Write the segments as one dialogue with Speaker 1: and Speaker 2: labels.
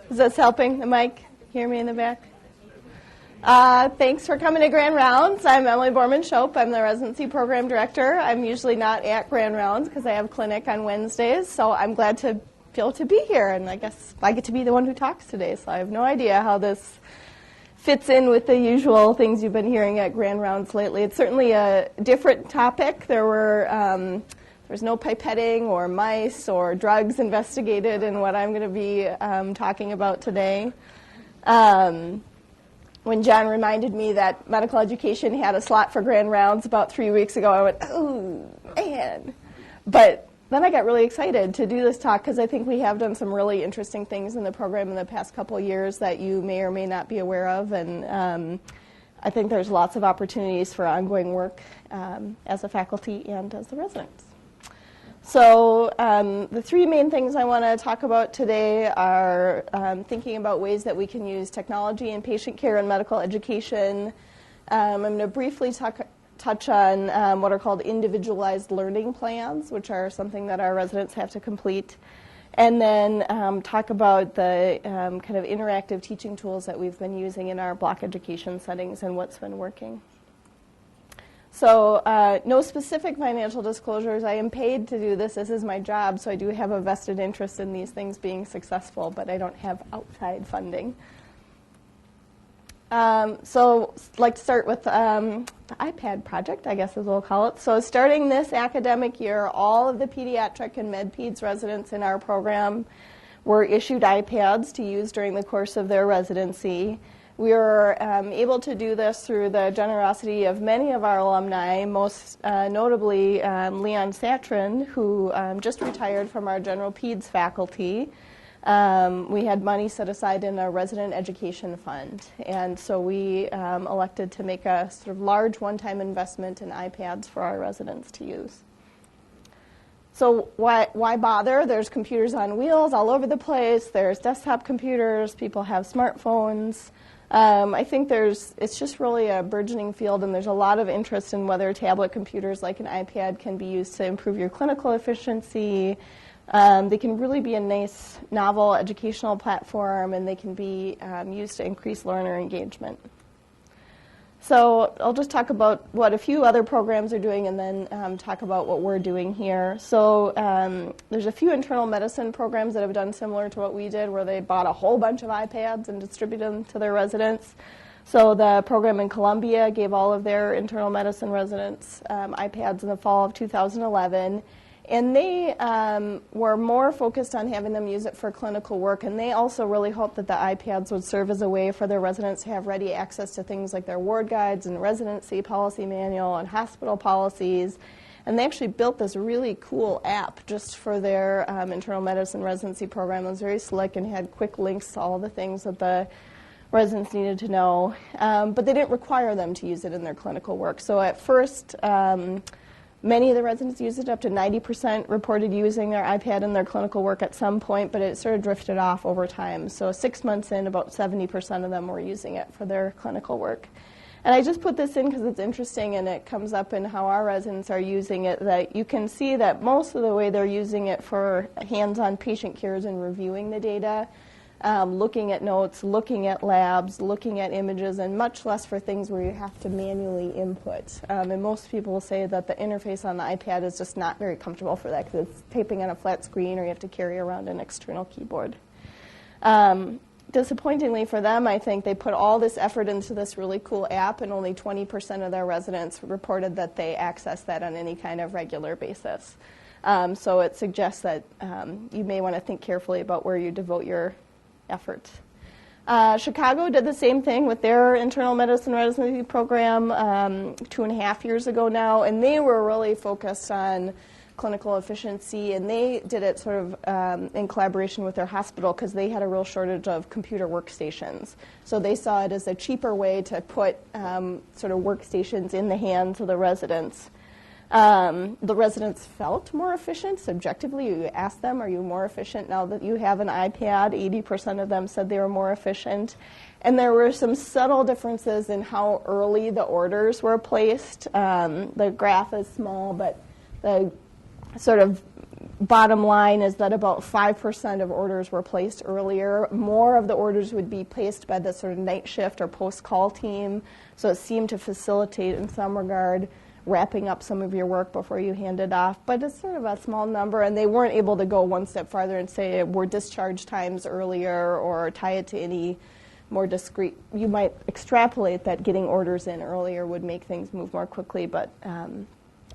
Speaker 1: Is this helping, the mic? Hear me in the back? Thanks for coming to Grand Rounds. I'm Emily Borman-Shoap. I'm the Residency Program Director. I'm usually not at Grand Rounds because I have clinic on Wednesdays, so I'm glad to be able to be here, and I guess I get to be the one who talks today, so I have no idea how this fits in with the usual things you've been hearing at Grand Rounds lately. It's certainly a different topic. There's no pipetting or mice or drugs investigated in what I'm going to be talking about today. When John reminded me that medical education had a slot for Grand Rounds about 3 weeks ago, I went, oh, man. But then I got really excited to do this talk because I think we have done some really interesting things in the program in the past couple of years that you may or may not be aware of. And I think there's lots of opportunities for ongoing work as a faculty and as the residents. So the three main things I want to talk about today are thinking about ways that we can use technology in patient care and medical education. I'm going to briefly touch on what are called individualized learning plans, which are something that our residents have to complete. And then talk about the kind of interactive teaching tools that we've been using in our block education settings and what's been working. So no specific financial disclosures. I am paid to do this. This is my job, so I do have a vested interest in these things being successful, but I don't have outside funding. So I'd like to start with the iPad project, I guess as we'll call it. So starting this academic year, all of the pediatric and med-peds residents in our program were issued iPads to use during the course of their residency. We were able to do this through the generosity of many of our alumni, most notably Leon Satrin, who just retired from our general peds faculty. We had money set aside in a resident education fund, and so we elected to make a sort of large one-time investment in iPads for our residents to use. So why bother? There's computers on wheels all over the place. There's desktop computers. People have smartphones. I think it's just really a burgeoning field, and there's a lot of interest in whether tablet computers like an iPad can be used to improve your clinical efficiency. They can really be a nice, novel educational platform, and they can be used to increase learner engagement. So I'll just talk about what a few other programs are doing and then talk about what we're doing here. So there's a few internal medicine programs that have done similar to what we did, where they bought a whole bunch of iPads and distributed them to their residents. So the program in Columbia gave all of their internal medicine residents iPads in the fall of 2011. And they were more focused on having them use it for clinical work, and they also really hoped that the iPads would serve as a way for their residents to have ready access to things like their ward guides and residency policy manual and hospital policies. And they actually built this really cool app just for their internal medicine residency program. It was very slick and had quick links to all the things that the residents needed to know. But they didn't require them to use it in their clinical work. So at first, many of the residents used it. Up to 90% reported using their iPad in their clinical work at some point, but it sort of drifted off over time. So 6 months in, about 70% of them were using it for their clinical work. And I just put this in because it's interesting, and it comes up in how our residents are using it, that you can see that most of the way they're using it for hands-on patient care is in reviewing the data, looking at notes, looking at labs, looking at images, and much less for things where you have to manually input. And most people will say that the interface on the iPad is just not very comfortable for that because it's typing on a flat screen or you have to carry around an external keyboard. Disappointingly for them, I think they put all this effort into this really cool app, and only 20% of their residents reported that they access that on any kind of regular basis. So it suggests that you may want to think carefully about where you devote your effort. Chicago did the same thing with their internal medicine residency program 2.5 years ago now, and they were really focused on clinical efficiency, and they did it sort of in collaboration with their hospital because they had a real shortage of computer workstations. So they saw it as a cheaper way to put sort of workstations in the hands of the residents. The residents felt more efficient. Subjectively, you asked them, are you more efficient now that you have an iPad? 80% of them said they were more efficient. And there were some subtle differences in how early the orders were placed. The graph is small, but the sort of bottom line is that about 5% of orders were placed earlier. More of the orders would be placed by the sort of night shift or post-call team, so it seemed to facilitate in some regard wrapping up some of your work before you hand it off. But it's sort of a small number, and they weren't able to go one step farther and say were discharge times earlier or tie it to any more discrete. You might extrapolate that getting orders in earlier would make things move more quickly, but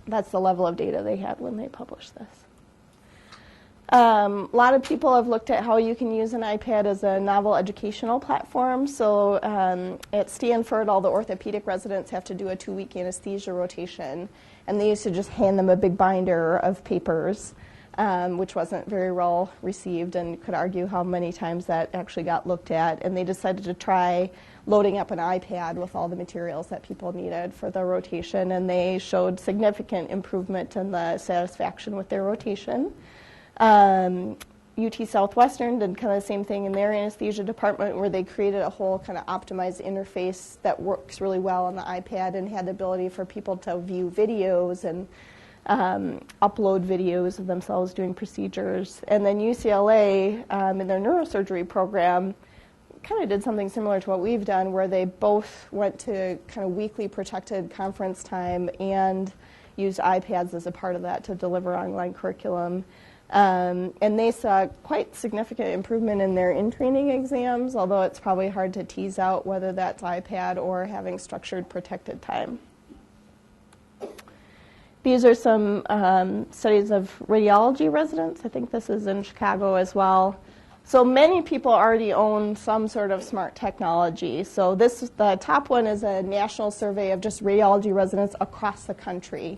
Speaker 1: that's the level of data they had when they published this. A lot of people have looked at how you can use an iPad as a novel educational platform. So at Stanford, all the orthopedic residents have to do a 2-week anesthesia rotation, and they used to just hand them a big binder of papers, which wasn't very well received, and you could argue how many times that actually got looked at. And they decided to try loading up an iPad with all the materials that people needed for the rotation, and they showed significant improvement in the satisfaction with their rotation. UT Southwestern did kind of the same thing in their anesthesia department, where they created a whole kind of optimized interface that works really well on the iPad and had the ability for people to view videos and upload videos of themselves doing procedures. And then UCLA, in their neurosurgery program, kind of did something similar to what we've done, where they both went to kind of weekly protected conference time and used iPads as a part of that to deliver online curriculum. And they saw quite significant improvement in their in-training exams, although it's probably hard to tease out whether that's iPad or having structured protected time. These are some studies of radiology residents. I think this is in Chicago as well. So many people already own some sort of smart technology. So the top one is a national survey of just radiology residents across the country.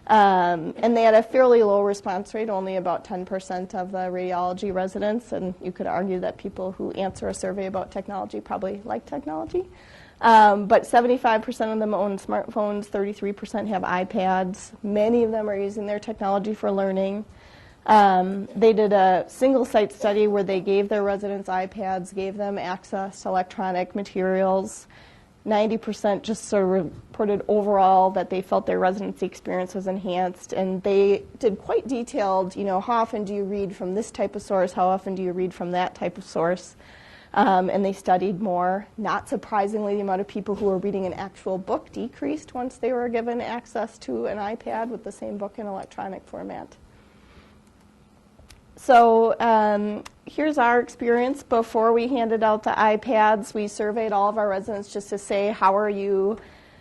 Speaker 1: And they had a fairly low response rate, only about 10% of the radiology residents, and you could argue that people who answer a survey about technology probably like technology. But 75% of them own smartphones, 33% have iPads. Many of them are using their technology for learning. They did a single-site study where they gave their residents iPads, gave them access to electronic materials. 90% just sort of reported overall that they felt their residency experience was enhanced, and they did quite detailed, how often do you read from this type of source, how often do you read from that type of source, and they studied more. Not surprisingly, the amount of people who were reading an actual book decreased once they were given access to an iPad with the same book in electronic format. So here's our experience. Before we handed out the iPads, we surveyed all of our residents just to say, how are you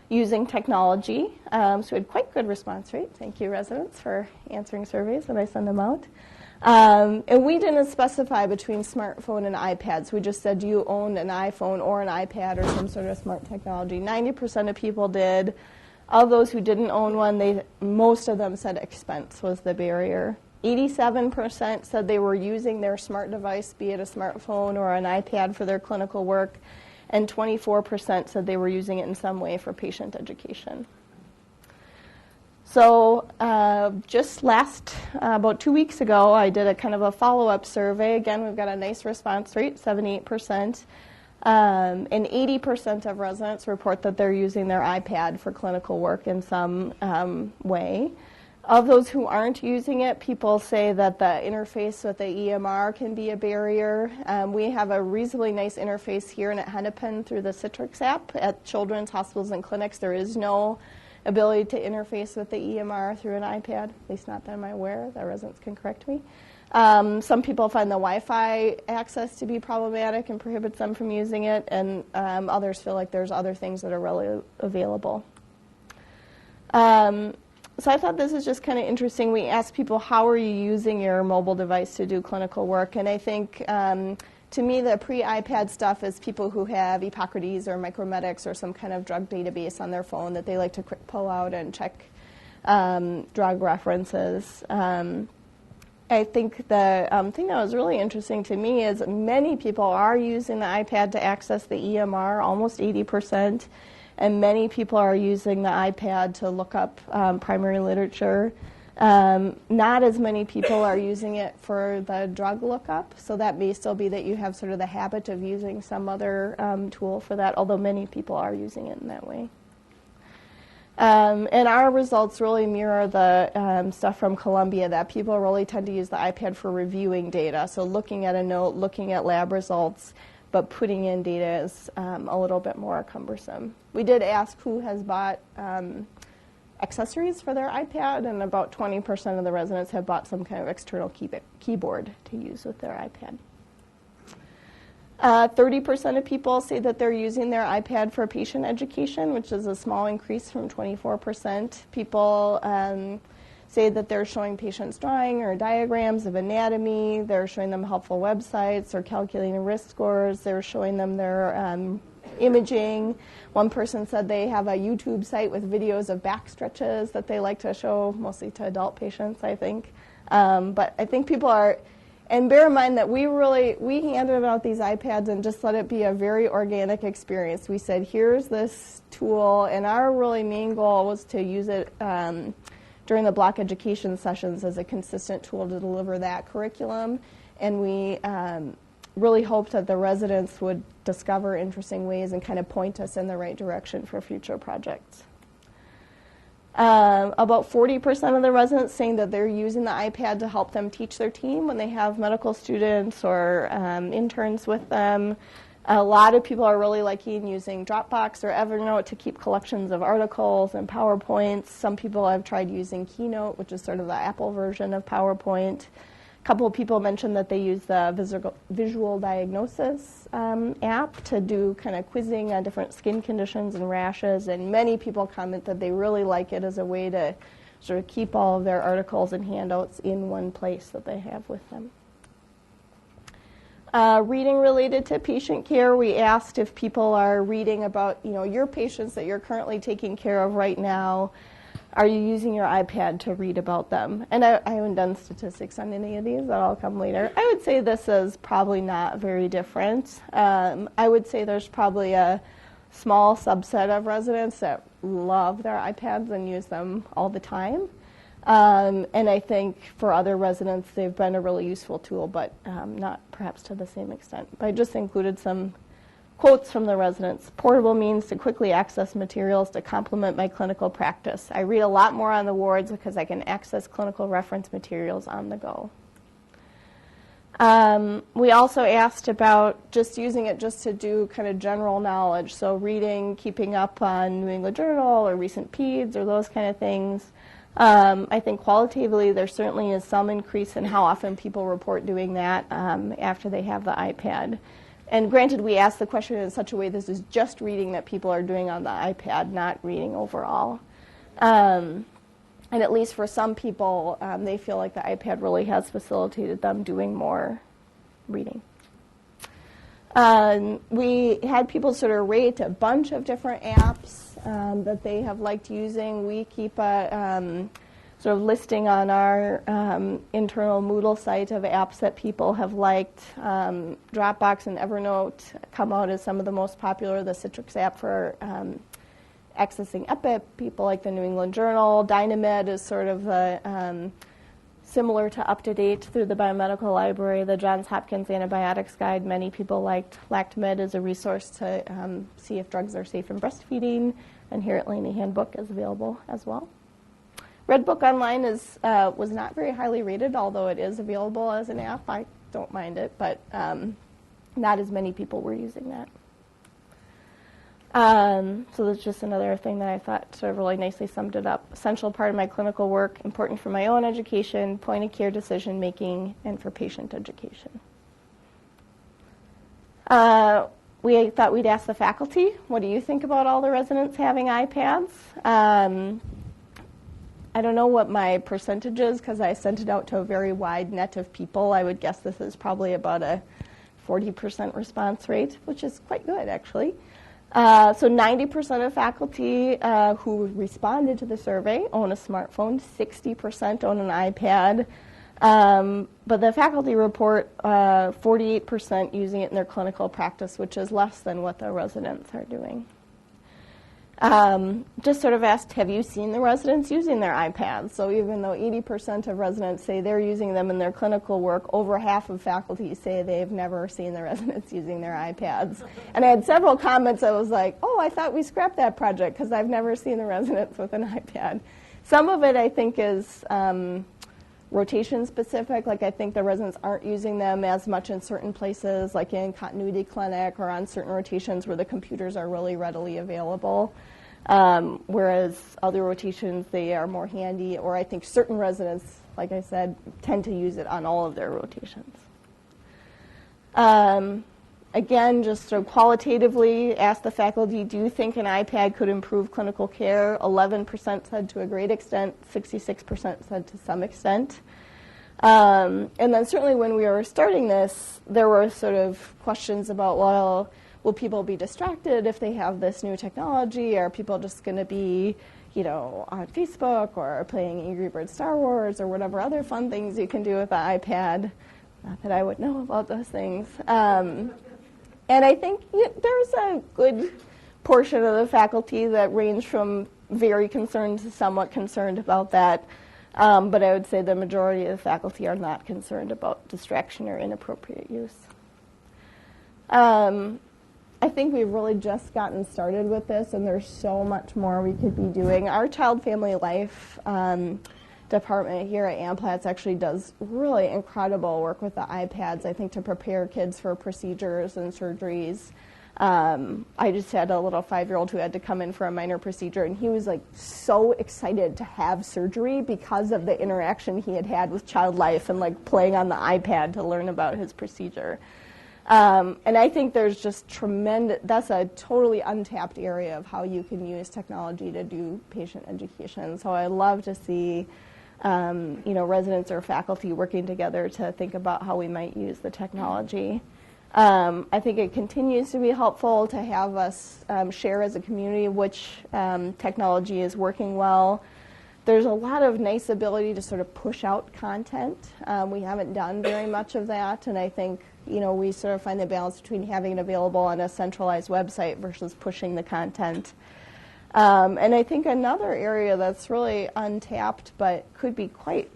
Speaker 1: using technology? So we had quite good response rate. Thank you, residents, for answering surveys when I send them out. And we didn't specify between smartphone and iPads. We just said, do you own an iPhone or an iPad or some sort of smart technology? 90% of people did. Of those who didn't own one, most of them said expense was the barrier. 87% said they were using their smart device, be it a smartphone or an iPad, for their clinical work, and 24% said they were using it in some way for patient education. So just about 2 weeks ago, I did a kind of a follow-up survey. Again, we've got a nice response rate, 78%. And 80% of residents report that they're using their iPad for clinical work in some way. Of those who aren't using it, people say that the interface with the EMR can be a barrier. We have a reasonably nice interface here in at Hennepin through the Citrix app. At children's hospitals and clinics, there is no ability to interface with the EMR through an iPad, at least not that I'm aware. The residents can correct me. Some people find the Wi-Fi access to be problematic and prohibits them from using it, and others feel like there's other things that are readily available. So I thought this is just kind of interesting. We asked people, how are you using your mobile device to do clinical work? And I think, to me, the pre-iPad stuff is people who have Hippocrates or Micromedics or some kind of drug database on their phone that they like to quick pull out and check drug references. I think the thing that was really interesting to me is many people are using the iPad to access the EMR, almost 80%. And many people are using the iPad to look up primary literature. Not as many people are using it for the drug lookup, so that may still be that you have sort of the habit of using some other tool for that, although many people are using it in that way. And our results really mirror the stuff from Columbia, that people really tend to use the iPad for reviewing data. So looking at a note, looking at lab results, but putting in data is a little bit more cumbersome. We did ask who has bought accessories for their iPad, and about 20% of the residents have bought some kind of external keyboard to use with their iPad. 30% of people say that they're using their iPad for patient education, which is a small increase from 24%. People say that they're showing patients drawing or diagrams of anatomy. They're showing them helpful websites or calculating risk scores. They're showing them their imaging. One person said they have a YouTube site with videos of back stretches that they like to show, mostly to adult patients, I think. But I think people are, and bear in mind that we handed out these iPads and just let it be a very organic experience. We said, here's this tool, and our really main goal was to use it during the block education sessions as a consistent tool to deliver that curriculum. And we really hoped that the residents would discover interesting ways and kind of point us in the right direction for future projects. About 40% of the residents saying that they're using the iPad to help them teach their team when they have medical students or interns with them. A lot of people are really liking using Dropbox or Evernote to keep collections of articles and PowerPoints. Some people have tried using Keynote, which is sort of the Apple version of PowerPoint. A couple of people mentioned that they use the visual diagnosis app to do kind of quizzing on different skin conditions and rashes, and many people comment that they really like it as a way to sort of keep all of their articles and handouts in one place that they have with them. Reading related to patient care, we asked if people are reading about, your patients that you're currently taking care of right now. Are you using your iPad to read about them? And I haven't done statistics on any of these. That'll come later. I would say this is probably not very different. I would say there's probably a small subset of residents that love their iPads and use them all the time. And I think for other residents, they've been a really useful tool, but not perhaps to the same extent. But I just included some quotes from the residents. Portable means to quickly access materials to complement my clinical practice. I read a lot more on the wards because I can access clinical reference materials on the go. We also asked about just using it just to do kind of general knowledge, so reading, keeping up on New England Journal or recent peds or those kind of things. I think qualitatively there certainly is some increase in how often people report doing that after they have the iPad. And granted, we asked the question in such a way this is just reading that people are doing on the iPad, not reading overall. And at least for some people, they feel like the iPad really has facilitated them doing more reading. We had people sort of rate a bunch of different apps that they have liked using. We keep a sort of listing on our internal Moodle site of apps that people have liked. Dropbox and Evernote come out as some of the most popular. The Citrix app for accessing EPIC, people like the New England Journal. Dynamed is sort of the similar to UpToDate through the Biomedical Library. The Johns Hopkins Antibiotics Guide, many people liked. LactMed is a resource to see if drugs are safe in breastfeeding, and here at Laney Handbook is available as well. Redbook Online was not very highly rated, although it is available as an app. I don't mind it, but not as many people were using that. So that's just another thing that I thought sort of really nicely summed it up. Essential part of my clinical work, important for my own education, point-of-care decision-making, and for patient education. We thought we'd ask the faculty, what do you think about all the residents having iPads? I don't know what my percentage is because I sent it out to a very wide net of people. I would guess this is probably about a 40% response rate, which is quite good, actually. So 90% of faculty who responded to the survey own a smartphone, 60% own an iPad. But the faculty report 48% using it in their clinical practice, which is less than what the residents are doing. Just sort of asked, have you seen the residents using their iPads? So even though 80% of residents say they're using them in their clinical work, over half of faculty say they've never seen the residents using their iPads. And I had several comments that was like, oh, I thought we scrapped that project because I've never seen the residents with an iPad. Some of it I think is rotation specific, like I think the residents aren't using them as much in certain places, like in continuity clinic or on certain rotations where the computers are really readily available. Whereas other rotations, they are more handy, or I think certain residents, like I said, tend to use it on all of their rotations. Again, just sort of qualitatively ask the faculty, do you think an iPad could improve clinical care? 11% said to a great extent, 66% said to some extent. And then certainly when we were starting this, there were sort of questions about, well, will people be distracted if they have this new technology? Are people just going to be, on Facebook or playing Angry Birds Star Wars or whatever other fun things you can do with the iPad? Not that I would know about those things. And I think there's a good portion of the faculty that range from very concerned to somewhat concerned about that. But I would say the majority of the faculty are not concerned about distraction or inappropriate use. I think we've really just gotten started with this, and there's so much more we could be doing. Our child family life department here at AMPLATS actually does really incredible work with the iPads, I think, to prepare kids for procedures and surgeries. I just had a little 5-year-old who had to come in for a minor procedure, and he was like so excited to have surgery because of the interaction he had had with child life and like playing on the iPad to learn about his procedure. And I think there's just tremendous, that's a totally untapped area of how you can use technology to do patient education. So I love to see residents or faculty working together to think about how we might use the technology. I think it continues to be helpful to have us share as a community which technology is working well. There's a lot of nice ability to sort of push out content. We haven't done very much of that, and I think we sort of find the balance between having it available on a centralized website versus pushing the content. And I think another area that's really untapped but could be quite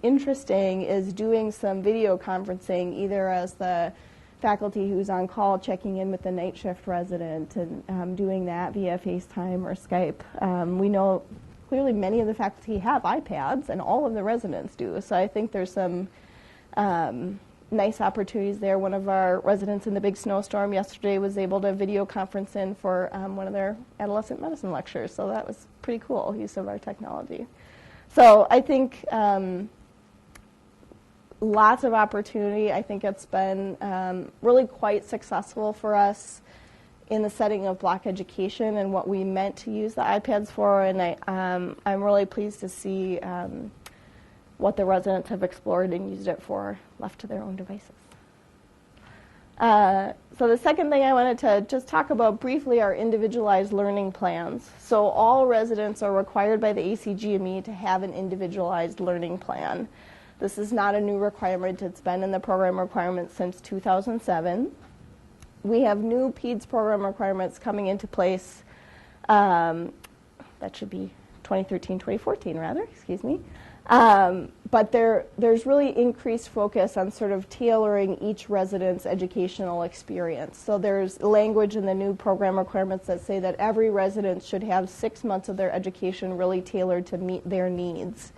Speaker 1: interesting is doing some video conferencing, either as the faculty who's on call checking in with the night shift resident and doing that via FaceTime or Skype. We know clearly many of the faculty have iPads, and all of the residents do. So I think there's some nice opportunities there. One of our residents in the big snowstorm yesterday was able to video conference in for one of their adolescent medicine lectures. So that was pretty cool use of our technology. So I think lots of opportunity. I think it's been really quite successful for us in the setting of block education and what we meant to use the iPads for. And I'm really pleased to see what the residents have explored and used it for, left to their own devices. So the second thing I wanted to just talk about briefly are individualized learning plans. So all residents are required by the ACGME to have an individualized learning plan. This is not a new requirement. It's been in the program requirements since 2007. We have new PEDS program requirements coming into place. That should be 2013, 2014 rather, excuse me. But there's really increased focus on sort of tailoring each resident's educational experience. So there's language in the new program requirements that say that every resident should have 6 months of their education really tailored to meet their needs.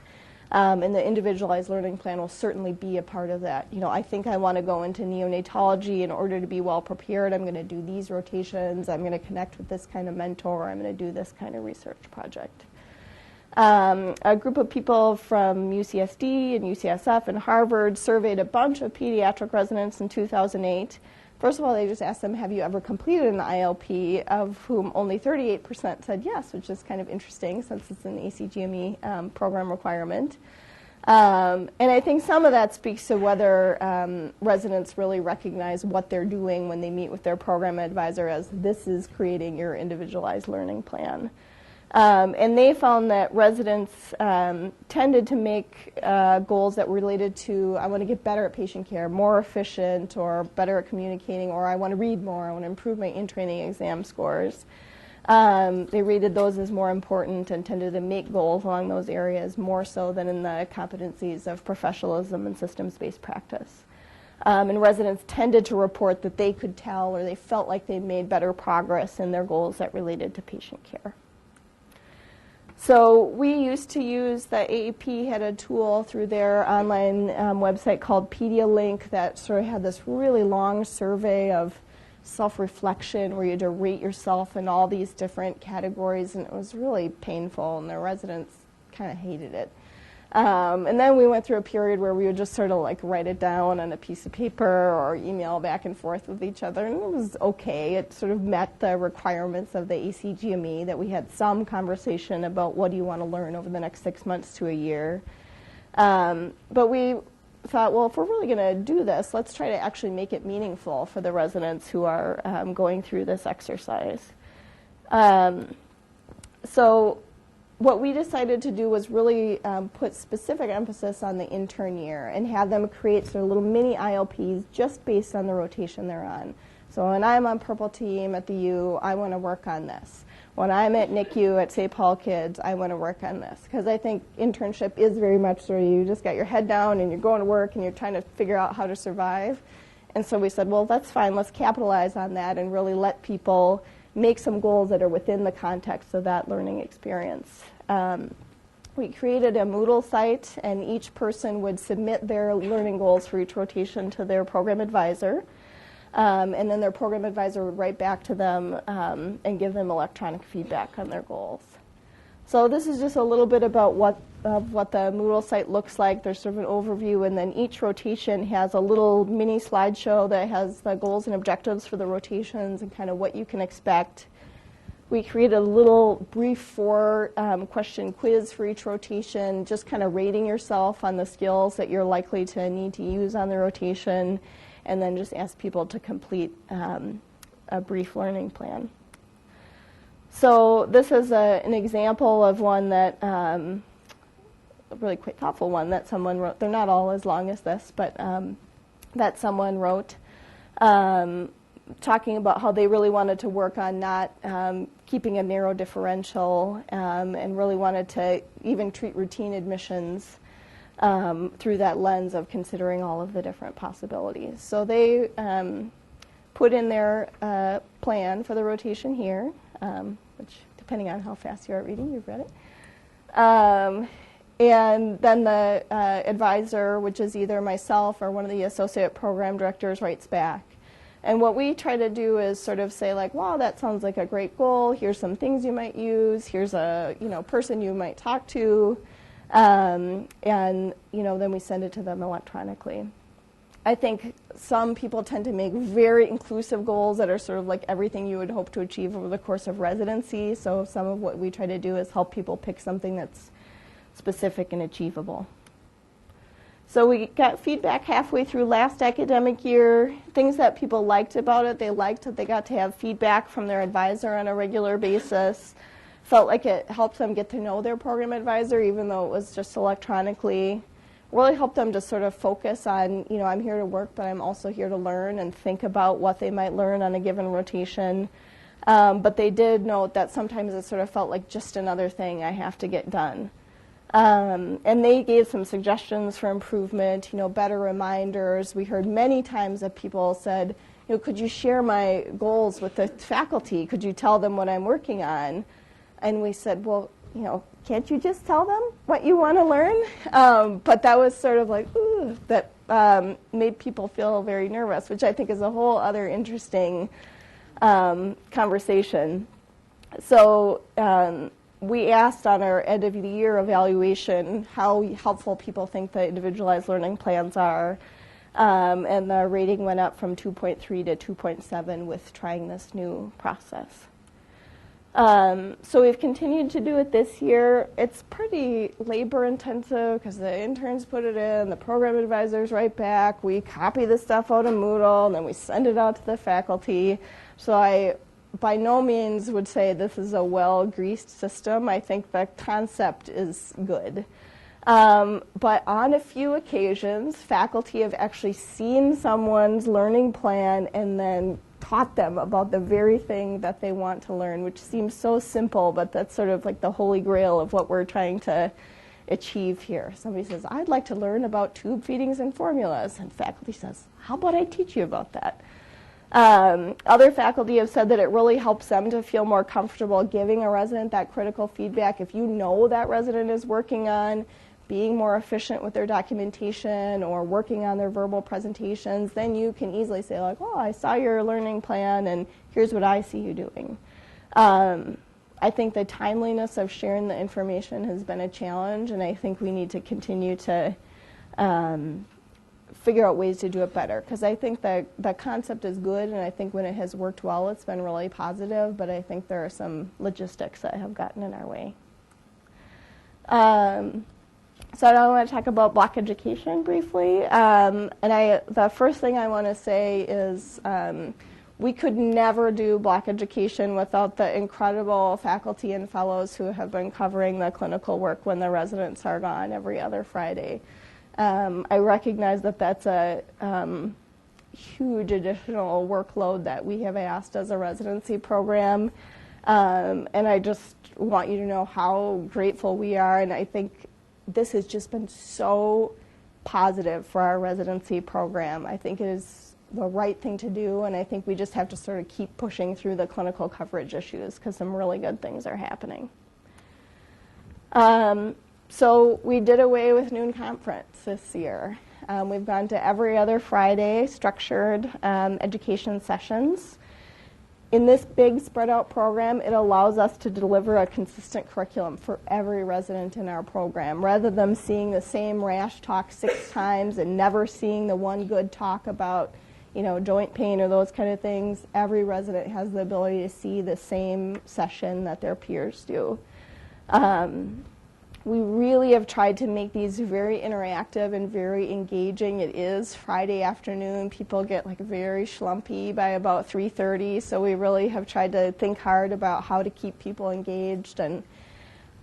Speaker 1: And the individualized learning plan will certainly be a part of that. I think I want to go into neonatology in order to be well prepared. I'm going to do these rotations. I'm going to connect with this kind of mentor. I'm going to do this kind of research project. A group of people from UCSD and UCSF and Harvard surveyed a bunch of pediatric residents in 2008. First of all, they just asked them, have you ever completed an ILP, of whom only 38% said yes, which is kind of interesting since it's an ACGME program requirement. And I think some of that speaks to whether residents really recognize what they're doing when they meet with their program advisor as this is creating your individualized learning plan. And they found that residents tended to make goals that related to, I want to get better at patient care, more efficient, or better at communicating, or I want to read more, I want to improve my in-training exam scores. They rated those as more important and tended to make goals along those areas more so than in the competencies of professionalism and systems-based practice. And residents tended to report that they could tell or they felt like they made better progress in their goals that related to patient care. So we used to use, the AAP had a tool through their online website called PediaLink that sort of had this really long survey of self-reflection where you had to rate yourself in all these different categories, and it was really painful, and the residents kind of hated it. And then we went through a period where we would just sort of like write it down on a piece of paper or email back and forth with each other, and it was okay. It sort of met the requirements of the ACGME that we had some conversation about what do you want to learn over the next 6 months to a year. But we thought, well, if we're really going to do this, let's try to actually make it meaningful for the residents who are going through this exercise. So what we decided to do was really put specific emphasis on the intern year and have them create sort of little mini ILPs just based on the rotation they're on. So when I'm on Purple Team at the U, I want to work on this. When I'm at NICU at St. Paul Kids, I want to work on this. Because I think internship is very much sort of you just got your head down and you're going to work and you're trying to figure out how to survive. And so we said, well, that's fine. Let's capitalize on that and really let people make some goals that are within the context of that learning experience. We created a Moodle site, and each person would submit their learning goals for each rotation to their program advisor. And then their program advisor would write back to them and give them electronic feedback on their goals. So this is just a little bit about what the Moodle site looks like. There's sort of an overview, and then each rotation has a little mini slideshow that has the goals and objectives for the rotations and kind of what you can expect. We created a little brief 4-question quiz for each rotation, just kind of rating yourself on the skills that you're likely to need to use on the rotation, and then just ask people to complete a brief learning plan. So this is an example of one that, a really quite thoughtful one that someone wrote. They're not all as long as this, but that someone wrote, talking about how they really wanted to work on not keeping a narrow differential and really wanted to even treat routine admissions through that lens of considering all of the different possibilities. So they put in their plan for the rotation here, which depending on how fast you are reading, you've read it. And then the advisor, which is either myself or one of the associate program directors, writes back. And what we try to do is sort of say like, wow, that sounds like a great goal. Here's some things you might use. Here's a person you might talk to. And then we send it to them electronically. I think some people tend to make very inclusive goals that are sort of like everything you would hope to achieve over the course of residency. So some of what we try to do is help people pick something that's specific and achievable. So we got feedback halfway through last academic year, things that people liked about it. They liked that they got to have feedback from their advisor on a regular basis. Felt like it helped them get to know their program advisor, even though it was just electronically. Really helped them to sort of focus on, I'm here to work, but I'm also here to learn and think about what they might learn on a given rotation. But they did note that sometimes it sort of felt like just another thing I have to get done. And they gave some suggestions for improvement, better reminders. We heard many times that people said, could you share my goals with the faculty? Could you tell them what I'm working on? And we said, well, can't you just tell them what you want to learn? But that was sort of like, ooh, that made people feel very nervous, which I think is a whole other interesting conversation. So we asked on our end of the year evaluation how helpful people think the individualized learning plans are. And the rating went up from 2.3 to 2.7 with trying this new process. So we've continued to do it this year. It's pretty labor intensive because the interns put it in, the program advisors write back, we copy the stuff out of Moodle, and then we send it out to the faculty. So I by no means would say this is a well-greased system. I think the concept is good. But on a few occasions, faculty have actually seen someone's learning plan and then taught them about the very thing that they want to learn, which seems so simple, but that's sort of like the holy grail of what we're trying to achieve here. Somebody says, I'd like to learn about tube feedings and formulas, and faculty says, how about I teach you about that? Other faculty have said that it really helps them to feel more comfortable giving a resident that critical feedback. If you know that resident is working on being more efficient with their documentation or working on their verbal presentations, then you can easily say, like, oh, I saw your learning plan and here's what I see you doing. I think the timeliness of sharing the information has been a challenge, and I think we need to continue to figure out ways to do it better, because I think that the concept is good, and I think when it has worked well, it's been really positive, but I think there are some logistics that have gotten in our way. So I want to talk about block education briefly. The first thing I want to say is we could never do block education without the incredible faculty and fellows who have been covering the clinical work when the residents are gone every other Friday. I recognize that that's a huge additional workload that we have asked as a residency program, and I just want you to know how grateful we are, and I think this has just been so positive for our residency program. I think it is the right thing to do, and I think we just have to sort of keep pushing through the clinical coverage issues because some really good things are happening. So we did away with noon conference this year. We've gone to every other Friday structured education sessions. In this big spread out program, it allows us to deliver a consistent curriculum for every resident in our program. Rather than seeing the same rash talk 6 times and never seeing the one good talk about, joint pain or those kind of things, every resident has the ability to see the same session that their peers do. We really have tried to make these very interactive and very engaging. It is Friday afternoon. People get very schlumpy by about 3:30, so we really have tried to think hard about how to keep people engaged and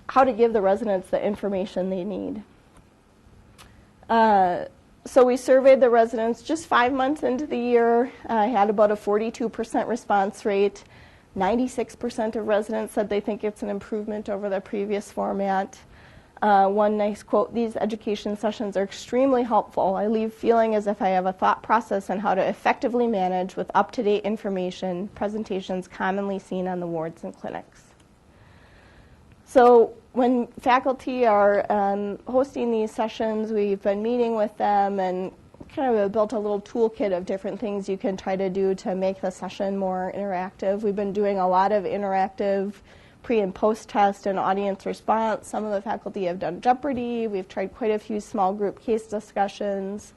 Speaker 1: how to give the residents the information they need. So we surveyed the residents just 5 months into the year. I had about a 42% response rate. 96% of residents said they think it's an improvement over the previous format. One nice quote, these education sessions are extremely helpful. I leave feeling as if I have a thought process on how to effectively manage with up-to-date information, presentations commonly seen on the wards and clinics. So when faculty are hosting these sessions, we've been meeting with them and kind of built a little toolkit of different things you can try to do to make the session more interactive. We've been doing a lot of interactive pre- and post-test and audience response. Some of the faculty have done Jeopardy. We've tried quite a few small group case discussions.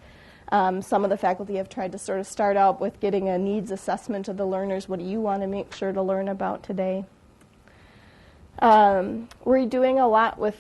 Speaker 1: Some of the faculty have tried to sort of start out with getting a needs assessment of the learners. What do you want to make sure to learn about today? We're doing a lot with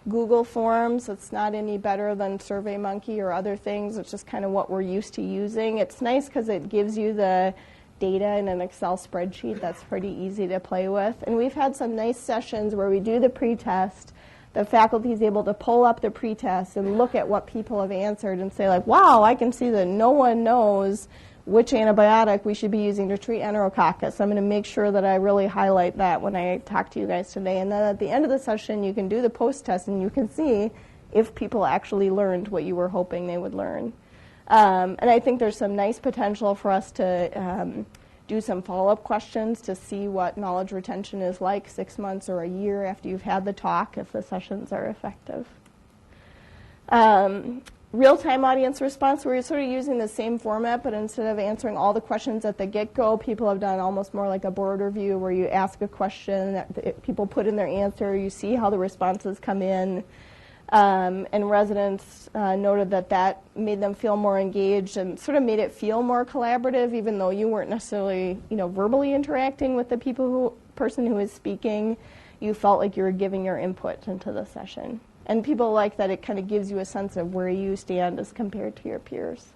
Speaker 1: Google Forms. It's not any better than SurveyMonkey or other things. It's just kind of what we're used to using. It's nice because it gives you the data in an Excel spreadsheet that's pretty easy to play with. And we've had some nice sessions where we do the pretest. The faculty is able to pull up the pretest and look at what people have answered and say, wow, I can see that no one knows which antibiotic we should be using to treat enterococcus. I'm going to make sure that I really highlight that when I talk to you guys today. And then at the end of the session, you can do the post-test and you can see if people actually learned what you were hoping they would learn. And I think there's some nice potential for us to do some follow-up questions to see what knowledge retention is like 6 months or a year after you've had the talk, if the sessions are effective. Real-time audience response, we're sort of using the same format, but instead of answering all the questions at the get-go, people have done almost more like a board review where you ask a question, that people put in their answer, you see how the responses come in. And residents noted that that made them feel more engaged and sort of made it feel more collaborative, even though you weren't necessarily, verbally interacting with the person who is speaking. You felt like you were giving your input into the session. And people like that it kind of gives you a sense of where you stand as compared to your peers.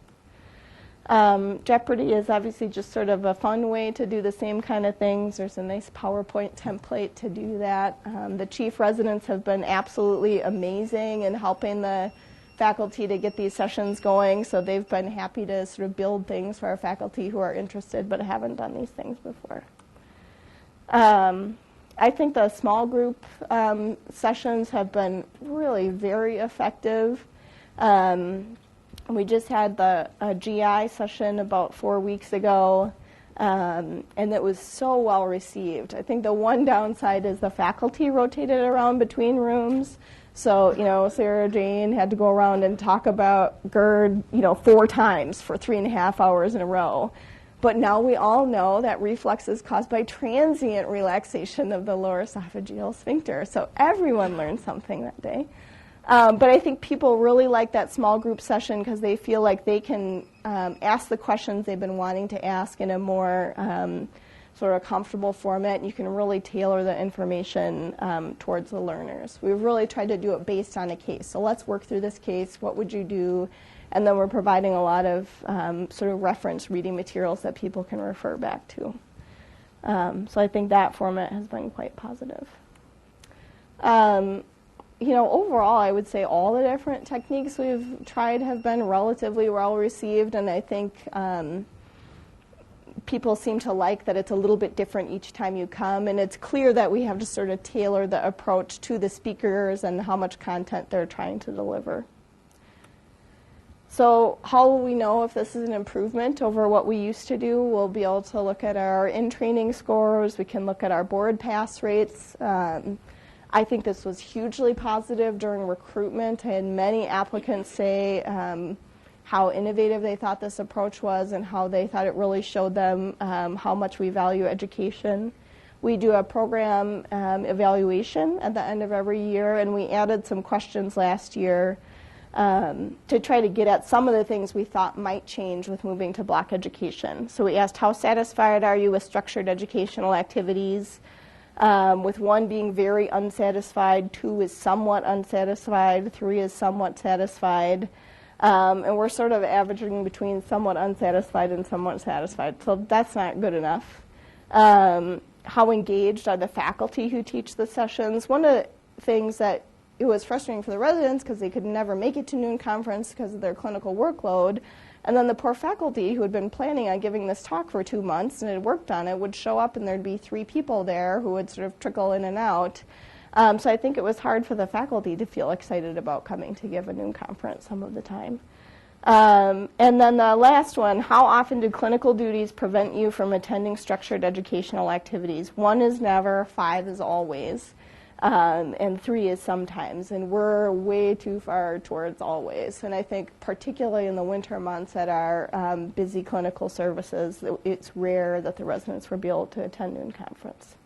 Speaker 1: Jeopardy is obviously just sort of a fun way to do the same kind of things. There's a nice PowerPoint template to do that. The chief residents have been absolutely amazing in helping the faculty to get these sessions going, so they've been happy to sort of build things for our faculty who are interested but haven't done these things before. I think the small group sessions have been really very effective. We just had the GI session about 4 weeks ago, and it was so well received. I think the one downside is the faculty rotated around between rooms. So, Sarah Jane had to go around and talk about GERD, 4 times for 3.5 hours in a row. But now we all know that reflux is caused by transient relaxation of the lower esophageal sphincter. So everyone learned something that day. But I think people really like that small group session because they feel like they can ask the questions they've been wanting to ask in a more sort of comfortable format. You can really tailor the information towards the learners. We've really tried to do it based on a case. So let's work through this case. What would you do? And then we're providing a lot of sort of reference reading materials that people can refer back to. So I think that format has been quite positive. Overall, I would say all the different techniques we've tried have been relatively well received, and I think people seem to like that it's a little bit different each time you come, and it's clear that we have to sort of tailor the approach to the speakers and how much content they're trying to deliver. So how will we know if this is an improvement over what we used to do? We'll be able to look at our in-training scores. We can look at our board pass rates. I think this was hugely positive during recruitment. I had many applicants say how innovative they thought this approach was and how they thought it really showed them how much we value education. We do a program evaluation at the end of every year, and we added some questions last year to try to get at some of the things we thought might change with moving to block education. So we asked, how satisfied are you with structured educational activities? With 1 being very unsatisfied, 2 is somewhat unsatisfied, 3 is somewhat satisfied. And we're sort of averaging between somewhat unsatisfied and somewhat satisfied. So that's not good enough. How engaged are the faculty who teach the sessions? One of the things that it was frustrating for the residents because they could never make it to noon conference because of their clinical workload. And then the poor faculty who had been planning on giving this talk for 2 months and had worked on it would show up and there'd be 3 people there who would sort of trickle in and out. So I think it was hard for the faculty to feel excited about coming to give a noon conference some of the time. And then the last one, how often do clinical duties prevent you from attending structured educational activities? 1 is never, 5 is always. And 3 is sometimes, and we're way too far towards always. And I think particularly in the winter months at our busy clinical services, it's rare that the residents will be able to attend noon conference.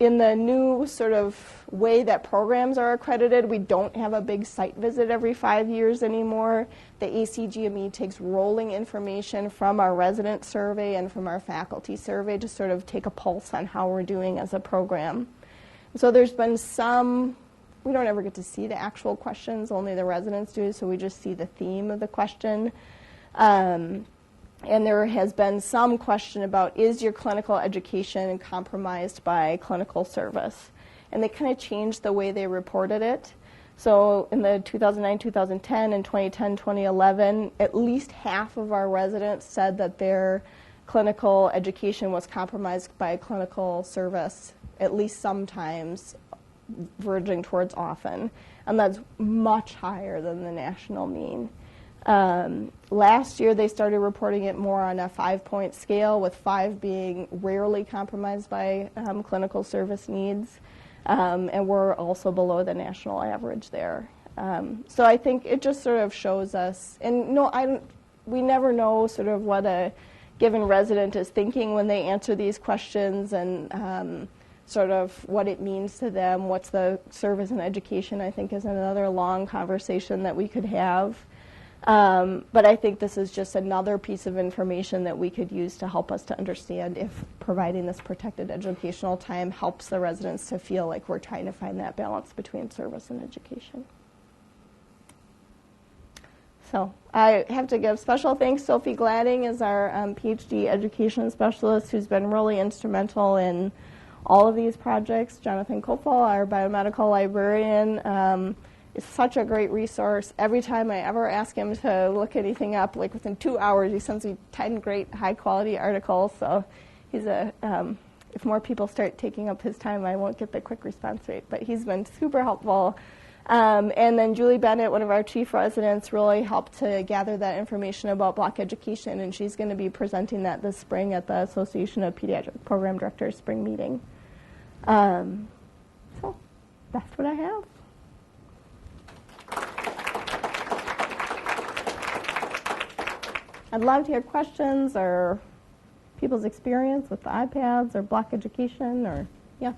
Speaker 1: In the new sort of way that programs are accredited, we don't have a big site visit every 5 years anymore. The ACGME takes rolling information from our resident survey and from our faculty survey to sort of take a pulse on how we're doing as a program. So there's been some, we don't ever get to see the actual questions, only the residents do, so we just see the theme of the question. And there has been some question about, is your clinical education compromised by clinical service? And they kind of changed the way they reported it. So in the 2009, 2010, and 2010, 2011, at least half of our residents said that their clinical education was compromised by clinical service, at least sometimes, verging towards often. And that's much higher than the national mean. Last year, they started reporting it more on a 5-point scale, with 5 being rarely compromised by clinical service needs, and we're also below the national average there. So I think it just sort of shows us, and we never know sort of what a given resident is thinking when they answer these questions, and sort of what it means to them, what's the service and education, I think is another long conversation that we could have. But I think this is just another piece of information that we could use to help us to understand if providing this protected educational time helps the residents to feel like we're trying to find that balance between service and education. So I have to give special thanks. Sophie Gladding is our PhD education specialist who's been really instrumental in all of these projects. Jonathan Kopel, our biomedical librarian, is such a great resource. Every time I ever ask him to look anything up, like within 2 hours, he sends me 10 great high-quality articles. So he's if more people start taking up his time, I won't get the quick response rate. But he's been super helpful. And then Julie Bennett, one of our chief residents, really helped to gather that information about block education, and she's going to be presenting that this spring at the Association of Pediatric Program Directors spring meeting. So that's what I have. I'd love to hear questions or people's experience with the iPads or block education or, yeah.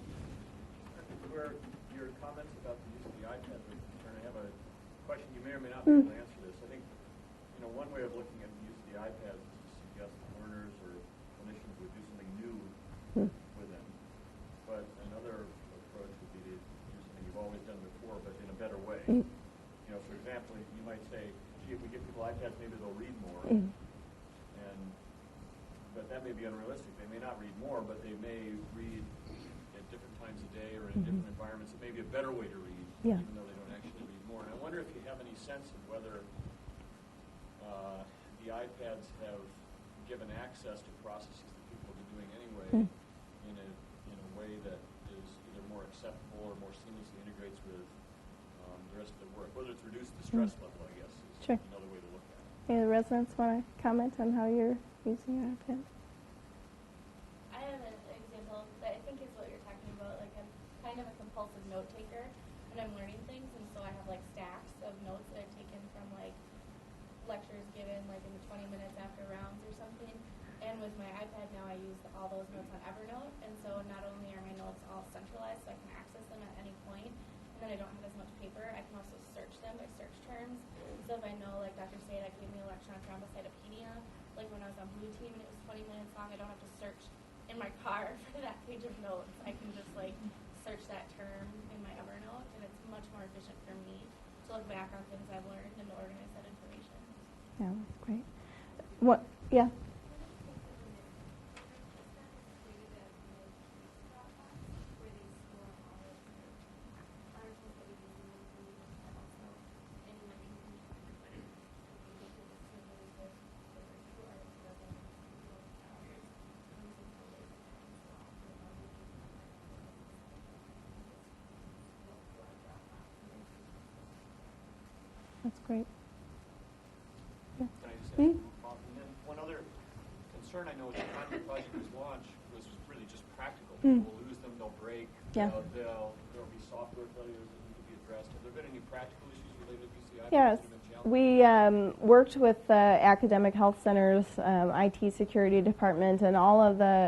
Speaker 2: Where your comments about the use of the iPad were concerned, I have a question. You may or may not be able to answer this. I think, one way of looking at the use of the iPad is to suggest that learners or clinicians would do something new with them. But another approach would be to do something you've always done before, but in a better way. For example, you might say, gee, if we give people iPads, maybe they'll read more. But that may be unrealistic. They may not read more, but they may read at different times of day or in different environments. It may be a better way to read, even though they don't actually read more. And I wonder if you have any sense of whether the iPads have given access to processes that people have been doing anyway in a way that is either more acceptable or more seamlessly integrates with the rest of the work. Whether it's reduced the stress level, I guess, is another way to look at it.
Speaker 1: Any of the residents want to comment on how you're using your iPad?
Speaker 3: I have an example that I think is what you're talking about. Like, I'm kind of a compulsive note taker, and I'm learning things, and so I have like stacks of notes that I've taken from like lectures given like in the 20 minutes after rounds or something. And with my iPad now, I use all those notes on Evernote, and so not only are my notes all centralized, so I can access them at any point, and then I don't have as much paper. I can also search them by search terms. So if I know, like Dr. Sada gave me a lecture on thrombocytopenia, like when I was on Blue Team and it was 20 minutes long, I don't have to search in my car for that page of notes. I can just like search that term in my Evernote, and it's much more efficient for me to look back on things I've learned and to organize that information.
Speaker 1: Yeah, that's great. What? Yeah. That's great. Yeah.
Speaker 2: Can I just ask and then one other concern I know at the time the project was launched was really just practical. People will lose them, they'll break, there'll be software failures that need to be addressed. Have there been any practical issues related to UCI?
Speaker 1: Yes. We worked with the academic health center's IT security department, and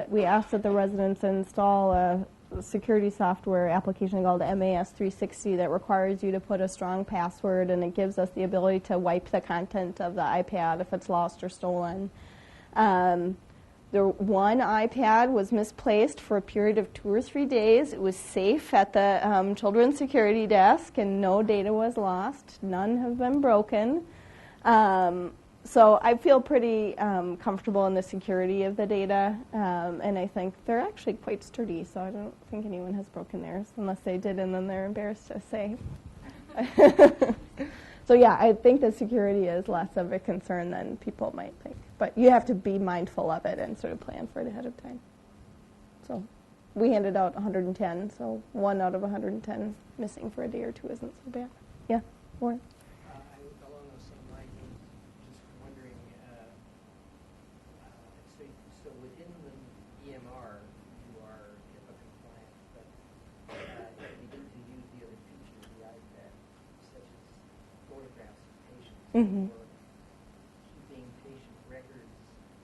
Speaker 1: we asked that the residents install a security software application called MAS 360 that requires you to put a strong password, and it gives us the ability to wipe the content of the iPad if it's lost or stolen. The one iPad was misplaced for a period of 2 or 3 days. It was safe at the children's security desk, and no data was lost. None have been broken. So I feel pretty comfortable in the security of the data, and I think they're actually quite sturdy, so I don't think anyone has broken theirs, unless they did and then they're embarrassed to say. So yeah, I think the security is less of a concern than people might think. But you have to be mindful of it and sort of plan for it ahead of time. So we handed out 110, so 1 out of 110 missing for a day or two isn't so bad. Yeah, Warren?
Speaker 4: Along those same lines, just wondering, so within the EMR, you are HIPAA compliant, but you begin to use the other features of the iPad, such as photographs of patients, or keeping patient records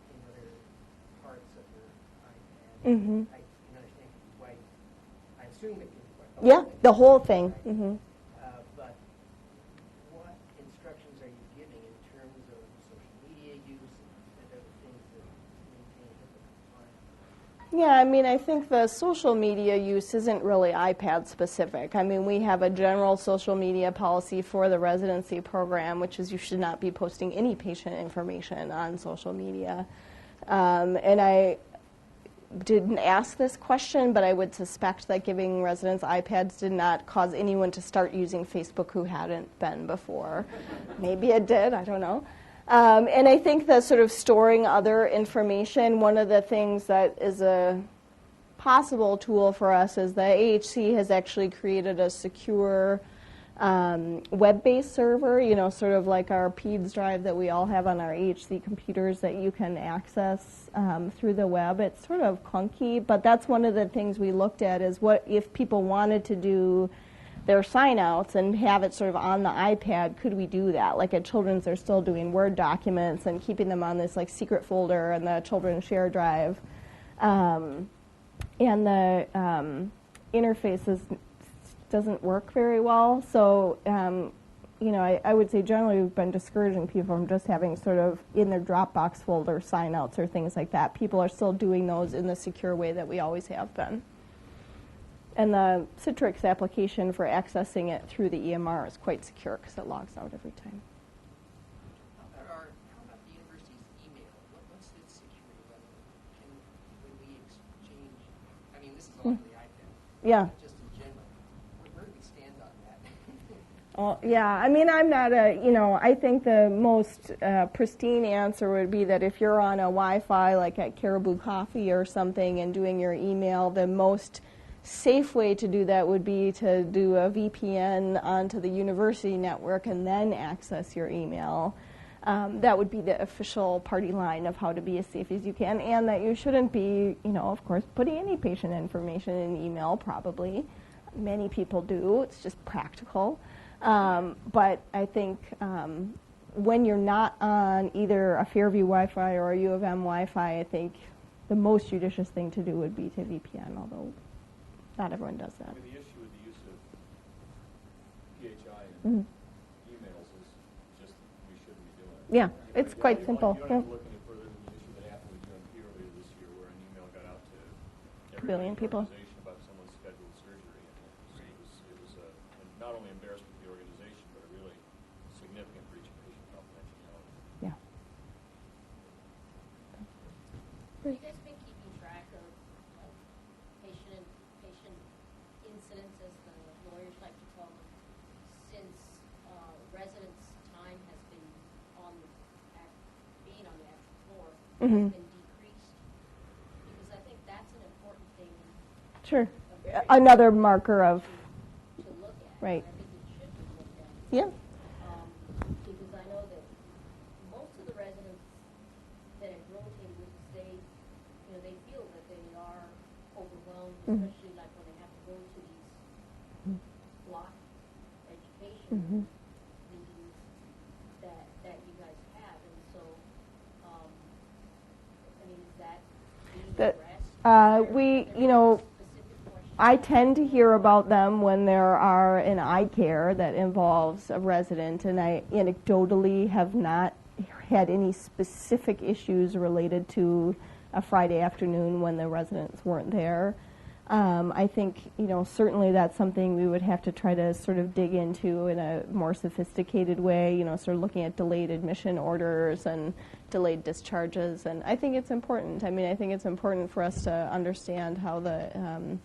Speaker 4: in other parts of your iPad. I can understand why, I assume it can be quite
Speaker 1: Yeah, the whole thing.
Speaker 4: But what instructions are you giving in terms of social media use and other things that maintain HIPAA compliance?
Speaker 1: Yeah, I mean, I think the social media use isn't really iPad specific. I mean, we have a general social media policy for the residency program, which is you should not be posting any patient information on social media. And didn't ask this question, but I would suspect that giving residents iPads did not cause anyone to start using Facebook who hadn't been before. Maybe it did, I don't know. And I think that sort of storing other information, one of the things that is a possible tool for us is the AHC has actually created a secure web-based server, sort of like our PEDS drive that we all have on our AHC computers that you can access through the web. It's sort of clunky, but that's one of the things we looked at is what if people wanted to do their sign-outs and have it sort of on the iPad, could we do that? Like at Children's, they're still doing Word documents and keeping them on this like secret folder in the Children's Share Drive. And the interface doesn't work very well. So, I would say generally we've been discouraging people from just having sort of in their Dropbox folder sign-outs or things like that. People are still doing those in the secure way that we always have been. And the Citrix application for accessing it through the EMR is quite secure because it logs out every time.
Speaker 4: How about the university's email? What's its security level? When we exchange, I mean, this is all on the iPad.
Speaker 1: Yeah.
Speaker 4: Just in general, where do we stand on that?
Speaker 1: Yeah, I mean, I'm not I think the most pristine answer would be that if you're on a Wi-Fi, like at Caribou Coffee or something, and doing your email, the most safe way to do that would be to do a VPN onto the university network and then access your email. That would be the official party line of how to be as safe as you can, and that you shouldn't be, of course, putting any patient information in email, probably. Many people do. It's just practical. But I think when you're not on either a Fairview Wi-Fi or a U of M Wi-Fi, I think the most judicious thing to do would be to VPN, although not everyone does that.
Speaker 2: I mean, the issue with the use of PHI and emails is just we shouldn't be doing it.
Speaker 1: Yeah, it's quite simple.
Speaker 2: You don't have to look any further than the issue that happened with UNP earlier this year where an email got out to every
Speaker 1: billion people
Speaker 2: about someone's scheduled surgery. And it was not only embarrassment to the organization, but a really significant breach of patient confidentiality.
Speaker 1: Yeah.
Speaker 5: Have you guys been keeping track of patient incidents, as the lawyers like to call them, since residents' time has been being on the actual floor has been decreased? Because I think that's an important thing.
Speaker 1: Sure. Another marker of
Speaker 5: to look at.
Speaker 1: Right.
Speaker 5: I think it should be looked at.
Speaker 1: Yeah.
Speaker 5: Because I know that most of the residents that have rotated with the state, they feel that they are overwhelmed, especially like when they have to go to these block education meetings that you guys have. And so, I mean, is that being addressed?
Speaker 1: I tend to hear about them when there are an eye care that involves a resident, and I anecdotally have not had any specific issues related to a Friday afternoon when the residents weren't there. I think, certainly that's something we would have to try to sort of dig into in a more sophisticated way, sort of looking at delayed admission orders and delayed discharges. And I think it's important. I mean, I think it's important for us to understand how the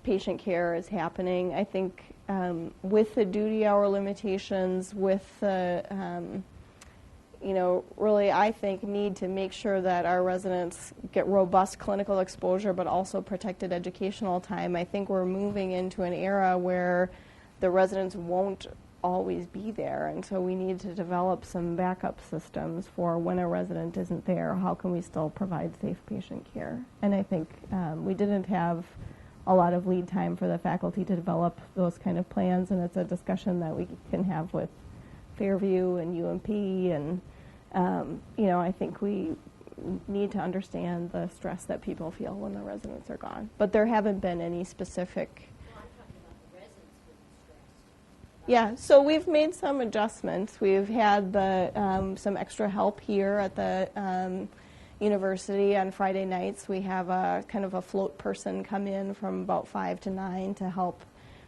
Speaker 1: patient care is happening. I think with the duty hour limitations, with the really, I think, need to make sure that our residents get robust clinical exposure but also protected educational time. I think we're moving into an era where the residents won't always be there, and so we need to develop some backup systems for when a resident isn't there. How can we still provide safe patient care? And I think we didn't have a lot of lead time for the faculty to develop those kind of plans, and it's a discussion that we can have with Fairview and UMP, and I think we need to understand the stress that people feel when the residents are gone. But there haven't been any specific.
Speaker 5: No, I'm talking about the residents being stressed.
Speaker 1: Yeah, so we've made some adjustments. We've had some extra help here at the university on Friday nights. We have a kind of a float person come in from about 5 to 9 to help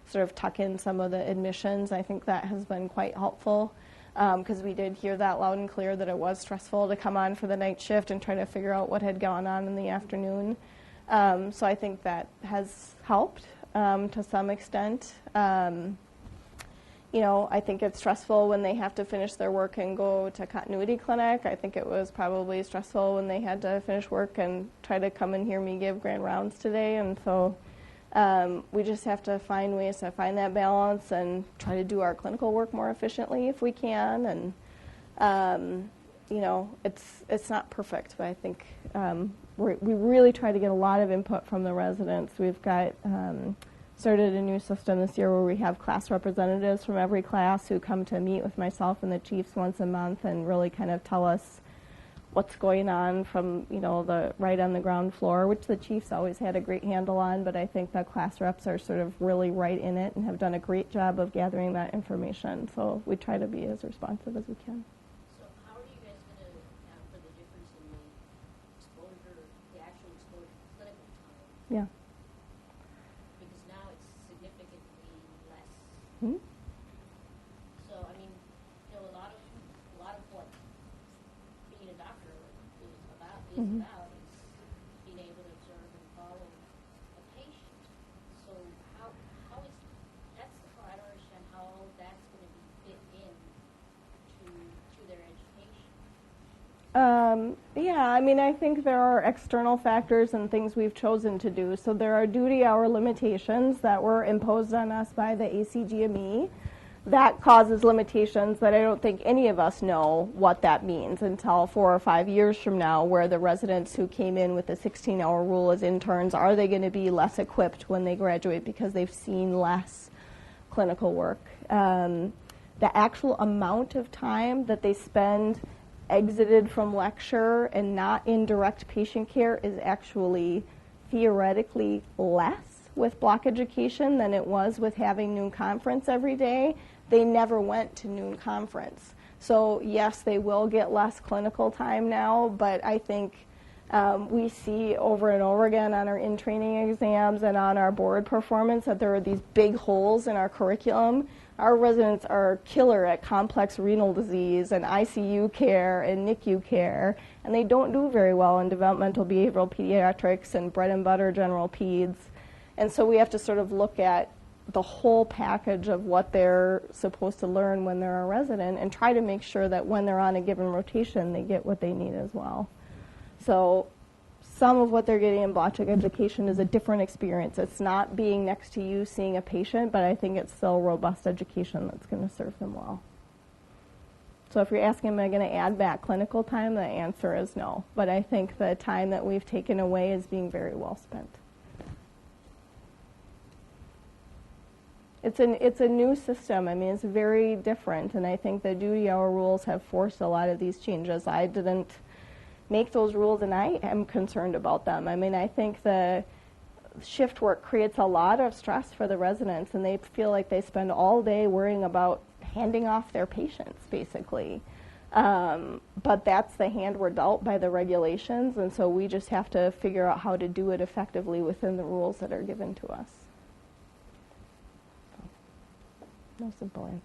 Speaker 1: sort of tuck in some of the admissions. I think that has been quite helpful because we did hear that loud and clear that it was stressful to come on for the night shift and try to figure out what had gone on in the afternoon. So I think that has helped to some extent. I think it's stressful when they have to finish their work and go to continuity clinic. I think it was probably stressful when they had to finish work and try to come and hear me give grand rounds today. And so we just have to find ways to find that balance and try to do our clinical work more efficiently if we can. And, it's not perfect, but I think we really try to get a lot of input from the residents. We've got started a new system this year where we have class representatives from every class who come to meet with myself and the chiefs once a month and really kind of tell us what's going on from, the right on the ground floor, which the chiefs always had a great handle on, but I think the class reps are sort of really right in it and have done a great job of gathering that information. So we try to be as responsive as we can.
Speaker 5: So how are you guys going to account for the difference in the exposure, the actual exposure to clinical time?
Speaker 1: Yeah.
Speaker 5: Because now it's significantly less.
Speaker 1: Mm-hmm.
Speaker 5: So I mean, a lot of what being a doctor is
Speaker 1: Mm-hmm.
Speaker 5: about is being able to observe and follow a patient. So how is that's the part I don't understand how that's going to be fit in to their education.
Speaker 1: I think there are external factors and things we've chosen to do. So there are duty hour limitations that were imposed on us by the ACGME. That causes limitations that I don't think any of us know what that means until 4 or 5 years from now, where the residents who came in with the 16-hour rule as interns, are they going to be less equipped when they graduate because they've seen less clinical work? The actual amount of time that they spend exited from lecture and not in direct patient care is actually theoretically less with block education than it was with having noon conference every day. They never went to noon conference. So yes, they will get less clinical time now, but I think we see over and over again on our in-training exams and on our board performance that there are these big holes in our curriculum. Our residents are killer at complex renal disease and ICU care and NICU care, and they don't do very well in developmental behavioral pediatrics and bread and butter general peds. And so we have to sort of look at the whole package of what they're supposed to learn when they're a resident and try to make sure that when they're on a given rotation, they get what they need as well. So some of what they're getting in block education is a different experience. It's not being next to you seeing a patient, but I think it's still robust education that's going to serve them well. So if you're asking, am I going to add back clinical time, the answer is no. But I think the time that we've taken away is being very well spent. It's a new system. I mean, it's very different, and I think the duty hour rules have forced a lot of these changes. I didn't make those rules, and I am concerned about them. I mean, I think the shift work creates a lot of stress for the residents, and they feel like they spend all day worrying about handing off their patients, basically. But that's the hand we're dealt by the regulations, and so we just have to figure out how to do it effectively within the rules that are given to us. No simple answers.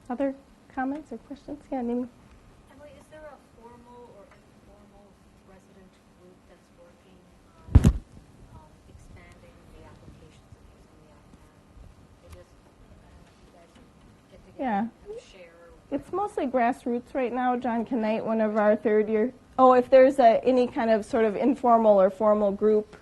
Speaker 1: Other comments or questions? Yeah, Nimi.
Speaker 6: Emily, is there a formal or informal resident group that's working on expanding the applications of using the iPad? They just, you guys get together and share?
Speaker 1: It's mostly grassroots right now. John Knight, one of our third year. Oh, if there's any kind of sort of informal or formal group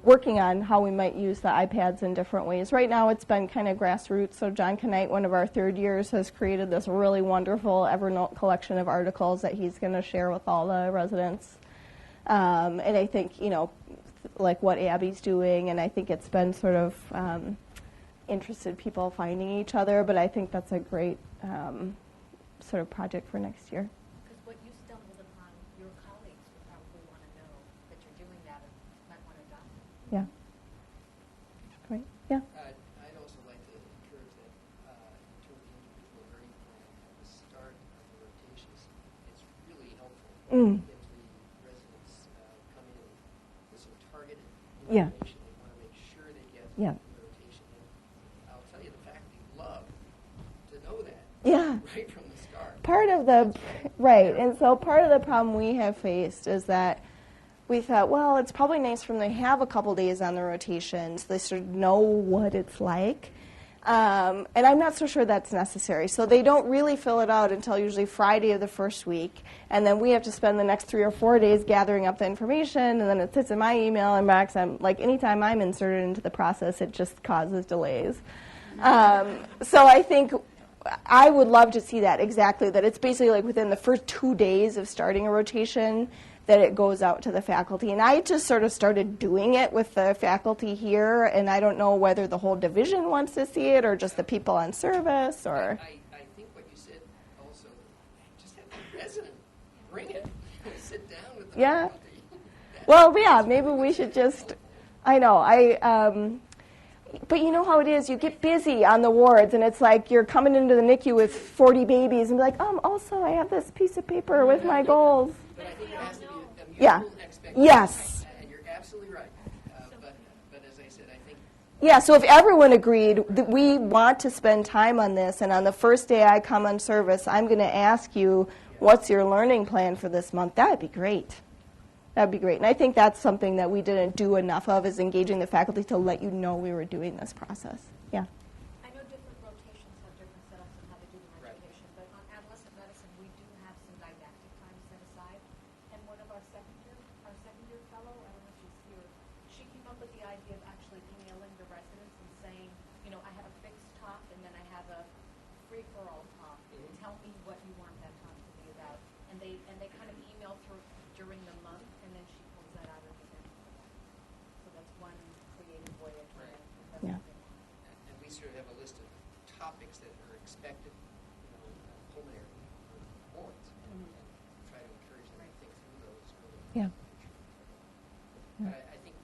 Speaker 1: working on how we might use the iPads in different ways. Right now it's been kind of grassroots, so John Knight, one of our third years, has created this really wonderful Evernote collection of articles that he's going to share with all the residents. And I think, like what Abby's doing, and I think it's been sort of interested people finding each other, but I think that's a great sort of project for next year.
Speaker 6: Because what you stumbled upon, your colleagues would probably want to know that you're doing that and might want to adopt it.
Speaker 1: Yeah. Great. Yeah.
Speaker 4: I'd also like to encourage that toward the individual learning plan at the start of the rotations, it's really helpful if the residents come in with some targeted information. They want to make sure they get the rotation. And I'll tell you, the faculty love to know that right from the start.
Speaker 1: Part of the, right, and so part of the problem we have faced is that we thought, well, it's probably nice for them to have a couple days on the rotations. They sort of know what it's like. And I'm not so sure that's necessary. So they don't really fill it out until usually Friday of the first week. And then we have to spend the next 3 or 4 days gathering up the information. And then it sits in my email inbox. Anytime I'm inserted into the process, it just causes delays. So I think I would love to see that exactly, that it's basically like within the first 2 days of starting a rotation that it goes out to the faculty. And I just sort of started doing it with the faculty here, and I don't know whether the whole division wants to see it or just the people on service or...
Speaker 4: I think what you said also, just have the resident bring it, sit down with the faculty.
Speaker 1: Well, yeah, maybe we should just, I know, but you know how it is, you get busy on the wards, and it's like you're coming into the NICU with 40 babies and be like, also I have this piece of paper with my goals.
Speaker 4: But I think it has to be a mutual expectation.
Speaker 1: Yes.
Speaker 4: And you're absolutely right. But as I said, I think...
Speaker 1: Yeah, so if everyone agreed that we want to spend time on this, and on the first day I come on service, I'm going to ask you, what's your learning plan for this month? That would be great. That would be great. And I think that's something that we didn't do enough of, is engaging the faculty to let you know we were doing this process. Yeah.
Speaker 6: I know different rotations have different setups and how they do the education, but on adolescent medicine, we do have some didactic time set aside. And one of our second year fellow, I don't know if she's here, she came up with the idea of actually emailing the residents and saying, I have a fixed talk and then I have a free-for-all talk. Tell me what you want that talk to be about. And they kind of email through during the month, and then she pulls that out at the end. So that's one creative way of doing it.
Speaker 1: Yeah.
Speaker 4: And we sort of have a list of topics that are expected, pulmonary wards, and try to encourage them to think through those.
Speaker 1: Yeah.
Speaker 4: But I think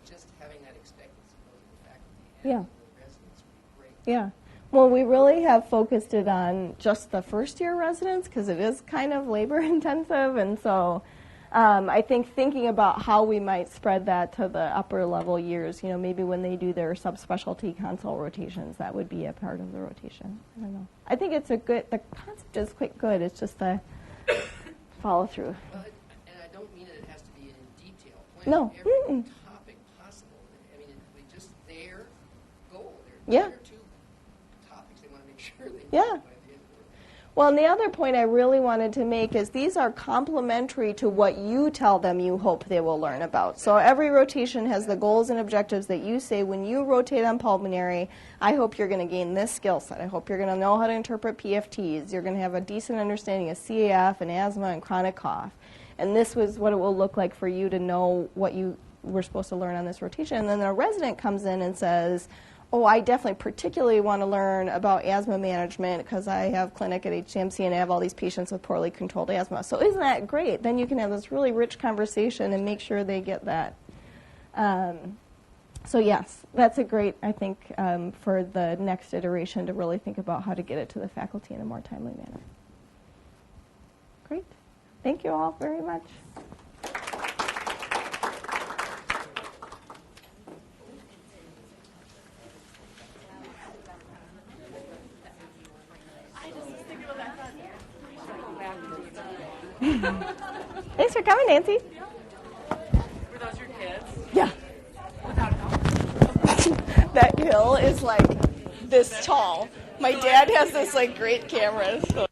Speaker 4: just having that expectancy both of the faculty and
Speaker 1: Yeah.
Speaker 4: the residents would be great.
Speaker 1: Yeah. Well, we really have focused it on just the first-year residents because it is kind of labor-intensive, and so I think thinking about how we might spread that to the upper-level years, maybe when they do their subspecialty consult rotations, that would be a part of the rotation. I don't know. I think the concept is quite good. It's just the follow-through.
Speaker 4: Well, and I don't mean it has to be in detail.
Speaker 1: No.
Speaker 4: Every topic possible. I mean, just their goal.
Speaker 1: Yeah.
Speaker 4: Their two topics. They want to make sure they
Speaker 1: Yeah.
Speaker 4: by the end of it.
Speaker 1: Well, and the other point I really wanted to make is these are complementary to what you tell them you hope they will learn about. So every rotation has the goals and objectives that you say when you rotate on pulmonary, I hope you're going to gain this skill set. I hope you're going to know how to interpret PFTs. You're going to have a decent understanding of CAF and asthma and chronic cough. And this was what it will look like for you to know what you were supposed to learn on this rotation. And then a resident comes in and says, I definitely particularly want to learn about asthma management because I have clinic at HCMC and I have all these patients with poorly controlled asthma. So isn't that great? Then you can have this really rich conversation and make sure they get that. So yes, that's a great, I think, for the next iteration to really think about how to get it to the faculty in a more timely manner. Great. Thank you all very much. Thanks for coming, Nancy.
Speaker 7: Were those your kids?
Speaker 1: Yeah. That hill is like this tall. My dad has this like great camera. So.